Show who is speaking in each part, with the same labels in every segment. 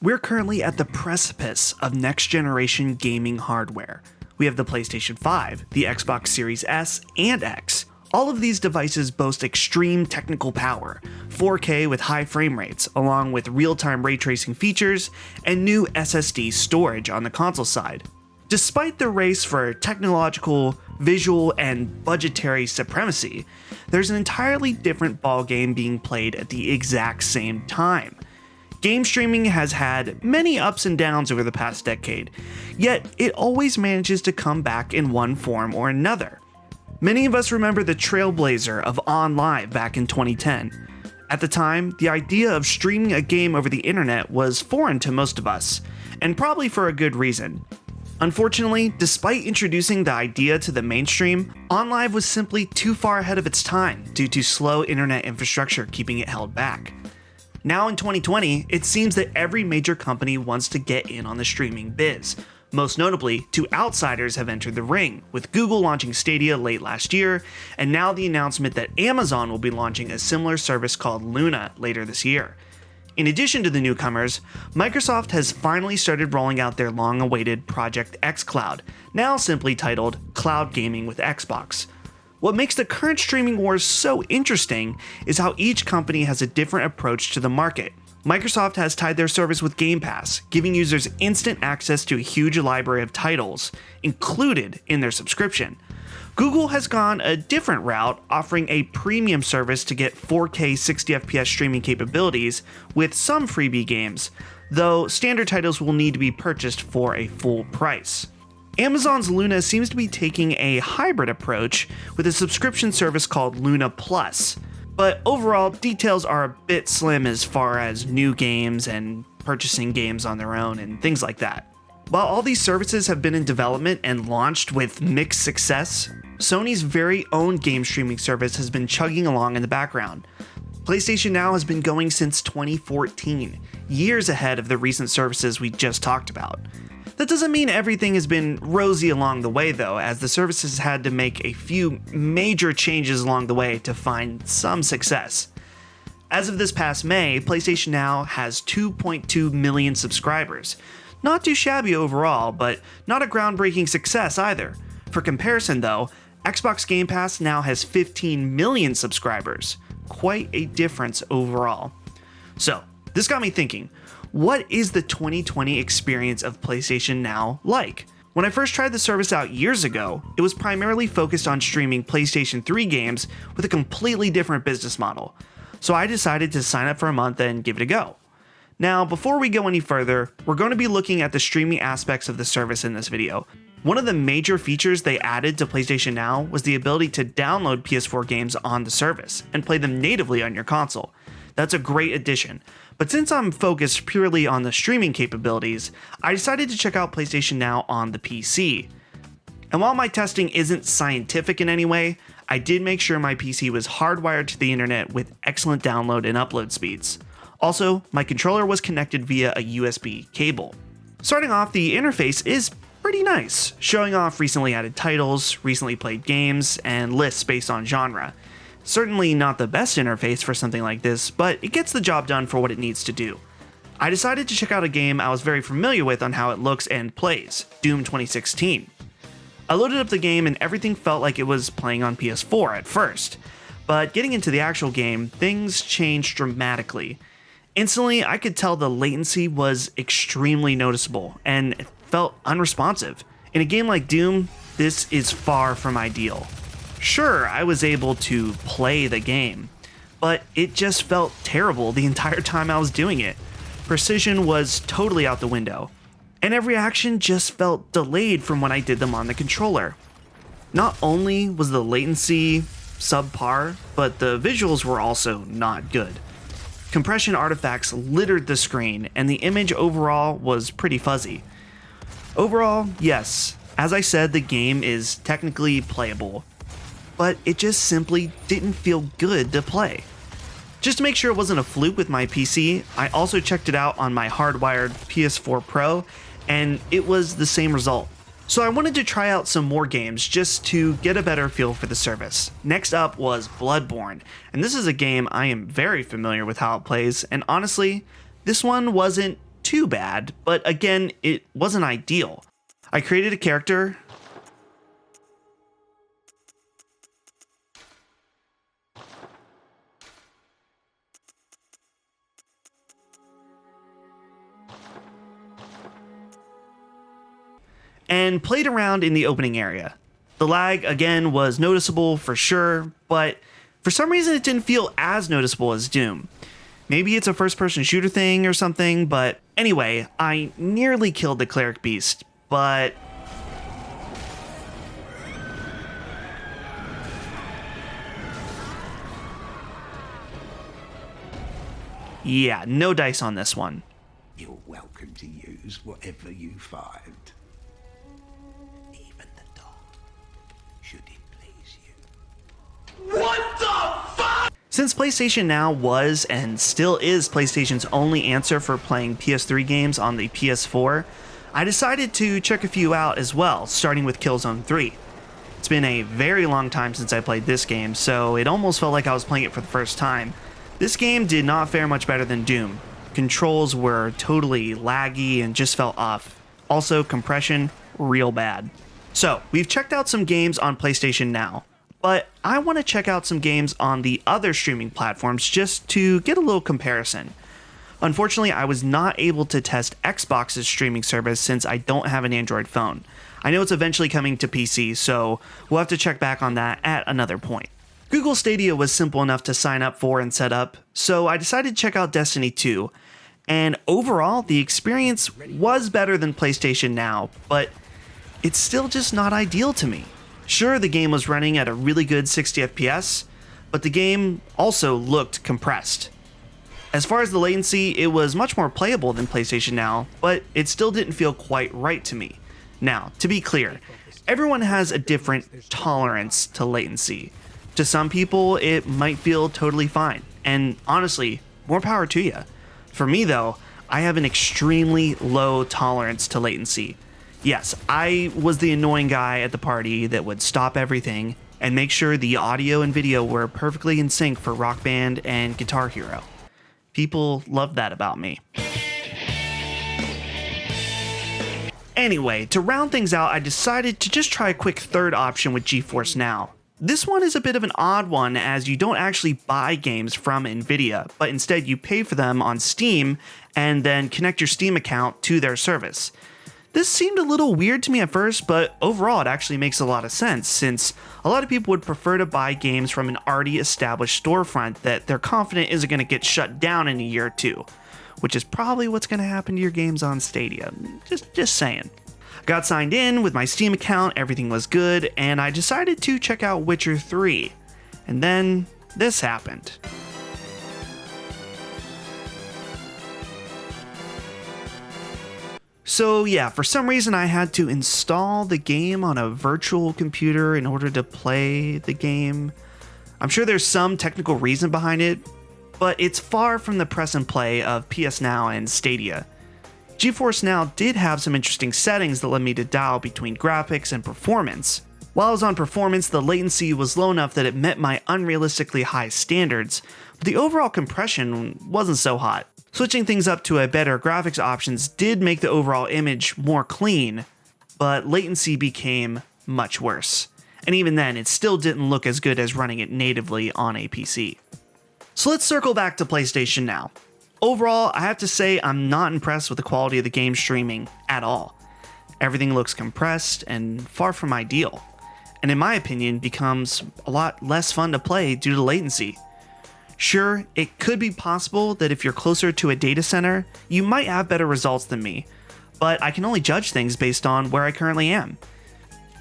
Speaker 1: We're currently at the precipice of next-generation gaming hardware. We have the PlayStation 5, the Xbox Series S and X. All of these devices boast extreme technical power, 4K with high frame rates, along with real-time ray tracing features, and new SSD storage on the console side. Despite the race for technological, visual, and budgetary supremacy, there's an entirely different ballgame being played at the exact same time. Game streaming has had many ups and downs over the past decade, yet it always manages to come back in one form or another. Many of us remember the trailblazer of OnLive back in 2010. At the time, the idea of streaming a game over the internet was foreign to most of us, and probably for a good reason. Unfortunately, despite introducing the idea to the mainstream, OnLive was simply too far ahead of its time due to slow internet infrastructure keeping it held back. Now in 2020, it seems that every major company wants to get in on the streaming biz. Most notably, two outsiders have entered the ring, with Google launching Stadia late last year, and now the announcement that Amazon will be launching a similar service called Luna later this year. In addition to the newcomers, Microsoft has finally started rolling out their long-awaited Project xCloud, now simply titled Cloud Gaming with Xbox. What makes the current streaming wars so interesting is how each company has a different approach to the market. Microsoft has tied their service with Game Pass, giving users instant access to a huge library of titles included in their subscription. Google has gone a different route, offering a premium service to get 4K 60fps streaming capabilities with some freebie games, though standard titles will need to be purchased for a full price. Amazon's Luna seems to be taking a hybrid approach with a subscription service called Luna Plus, but overall, details are a bit slim as far as new games and purchasing games on their own and things like that. While all these services have been in development and launched with mixed success, Sony's very own game streaming service has been chugging along in the background. PlayStation Now has been going since 2014, years ahead of the recent services we just talked about. That doesn't mean everything has been rosy along the way though, as the service has had to make a few major changes along the way to find some success. As of this past May, PlayStation Now has 2.2 million subscribers. Not too shabby overall, but not a groundbreaking success either. For comparison though, Xbox Game Pass now has 15 million subscribers. Quite a difference overall. So, this got me thinking, what is the 2020 experience of PlayStation Now like? When I first tried the service out years ago, it was primarily focused on streaming PlayStation 3 games with a completely different business model. So I decided to sign up for a month and give it a go. Now, before we go any further, we're going to be looking at the streaming aspects of the service in this video. One of the major features they added to PlayStation Now was the ability to download PS4 games on the service and play them natively on your console. That's a great addition, but since I'm focused purely on the streaming capabilities, I decided to check out PlayStation Now on the PC. And while my testing isn't scientific in any way, I did make sure my PC was hardwired to the internet with excellent download and upload speeds. Also, my controller was connected via a USB cable. Starting off, the interface is pretty nice, showing off recently added titles, recently played games, and lists based on genre. Certainly not the best interface for something like this, but it gets the job done for what it needs to do. I decided to check out a game I was very familiar with on how it looks and plays, Doom 2016. I loaded up the game and everything felt like it was playing on PS4 at first, but getting into the actual game, things changed dramatically. Instantly, I could tell the latency was extremely noticeable and it felt unresponsive. In a game like Doom, this is far from ideal. Sure, I was able to play the game, but it just felt terrible the entire time I was doing it. Precision was totally out the window, and every action just felt delayed from when I did them on the controller. Not only was the latency subpar, but the visuals were also not good. Compression artifacts littered the screen, and the image overall was pretty fuzzy. Overall, yes, as I said, the game is technically playable, but it just simply didn't feel good to play. Just to make sure it wasn't a fluke with my PC, I also checked it out on my hardwired PS4 Pro, and it was the same result. So I wanted to try out some more games just to get a better feel for the service. Next up was Bloodborne, and this is a game I am very familiar with how it plays, and honestly, this one wasn't too bad, but again, it wasn't ideal. I created a character, and played around in the opening area. The lag, again, was noticeable for sure, but for some reason it didn't feel as noticeable as Doom. Maybe it's a first-person shooter thing or something, but anyway, I nearly killed the cleric beast, but yeah, no dice on this one.
Speaker 2: You're welcome to use whatever you find. Even the dark, should it please you. What the fuck?
Speaker 1: Since PlayStation Now was and still is PlayStation's only answer for playing PS3 games on the PS4, I decided to check a few out as well, starting with Killzone 3. It's been a very long time since I played this game, so it almost felt like I was playing it for the first time. This game did not fare much better than Doom. Controls were totally laggy and just felt off. Also, compression, real bad. So, we've checked out some games on PlayStation Now, but I want to check out some games on the other streaming platforms just to get a little comparison. Unfortunately, I was not able to test Xbox's streaming service since I don't have an Android phone. I know it's eventually coming to PC, so we'll have to check back on that at another point. Google Stadia was simple enough to sign up for and set up, so I decided to check out Destiny 2. And overall, the experience was better than PlayStation Now, but it's still just not ideal to me. Sure, the game was running at a really good 60 FPS, but the game also looked compressed. As far as the latency, it was much more playable than PlayStation Now, but it still didn't feel quite right to me. Now, to be clear, everyone has a different tolerance to latency. To some people, it might feel totally fine, and honestly, more power to you. For me though, I have an extremely low tolerance to latency. Yes, I was the annoying guy at the party that would stop everything and make sure the audio and video were perfectly in sync for Rock Band and Guitar Hero. People loved that about me. Anyway, to round things out, I decided to just try a quick third option with GeForce Now. This one is a bit of an odd one as you don't actually buy games from Nvidia, but instead you pay for them on Steam and then connect your Steam account to their service. This seemed a little weird to me at first, but overall it actually makes a lot of sense since a lot of people would prefer to buy games from an already established storefront that they're confident isn't going to get shut down in a year or two, which is probably what's going to happen to your games on Stadia. Just saying. Got signed in with my Steam account, everything was good, and I decided to check out Witcher 3. And then this happened. So yeah, for some reason I had to install the game on a virtual computer in order to play the game. I'm sure there's some technical reason behind it, but it's far from the press and play of PS Now and Stadia. GeForce Now did have some interesting settings that led me to dial between graphics and performance. While I was on performance, the latency was low enough that it met my unrealistically high standards, but the overall compression wasn't so hot. Switching things up to a better graphics options did make the overall image more clean, but latency became much worse. And even then, it still didn't look as good as running it natively on a PC. So let's circle back to PlayStation Now. Overall, I have to say I'm not impressed with the quality of the game streaming at all. Everything looks compressed and far from ideal, and in my opinion becomes a lot less fun to play due to latency. Sure, it could be possible that if you're closer to a data center, you might have better results than me, but I can only judge things based on where I currently am.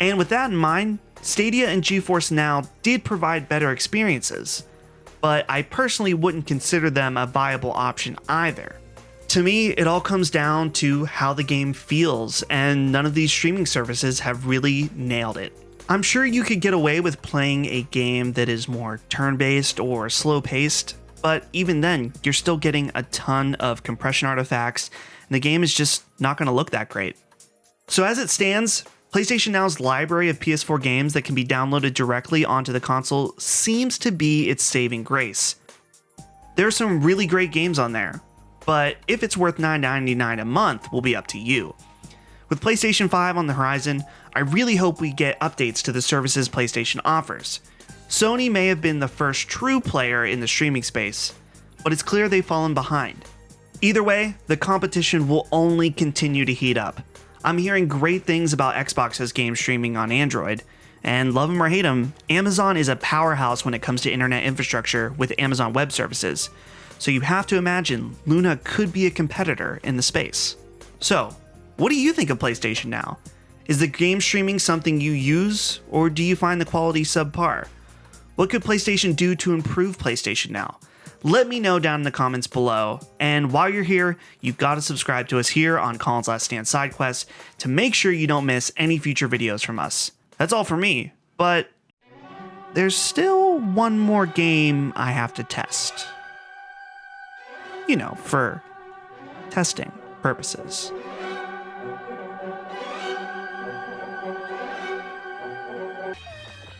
Speaker 1: And with that in mind, Stadia and GeForce Now did provide better experiences, but I personally wouldn't consider them a viable option either. To me, it all comes down to how the game feels, and none of these streaming services have really nailed it. I'm sure you could get away with playing a game that is more turn-based or slow-paced, but even then, you're still getting a ton of compression artifacts, and the game is just not going to look that great. So as it stands, PlayStation Now's library of PS4 games that can be downloaded directly onto the console seems to be its saving grace. There are some really great games on there, but if it's worth $9.99 a month will be up to you. With PlayStation 5 on the horizon, I really hope we get updates to the services PlayStation offers. Sony may have been the first true player in the streaming space, but it's clear they've fallen behind. Either way, the competition will only continue to heat up. I'm hearing great things about Xbox's game streaming on Android, and love 'em or hate 'em, Amazon is a powerhouse when it comes to internet infrastructure with Amazon Web Services, so you have to imagine Luna could be a competitor in the space. So, what do you think of PlayStation Now? Is the game streaming something you use, or do you find the quality subpar? What could PlayStation do to improve PlayStation Now? Let me know down in the comments below, and while you're here, you've got to subscribe to us here on Colin's Last Stand Side Quest to make sure you don't miss any future videos from us. That's all for me, but there's still one more game I have to test. You know, for testing purposes.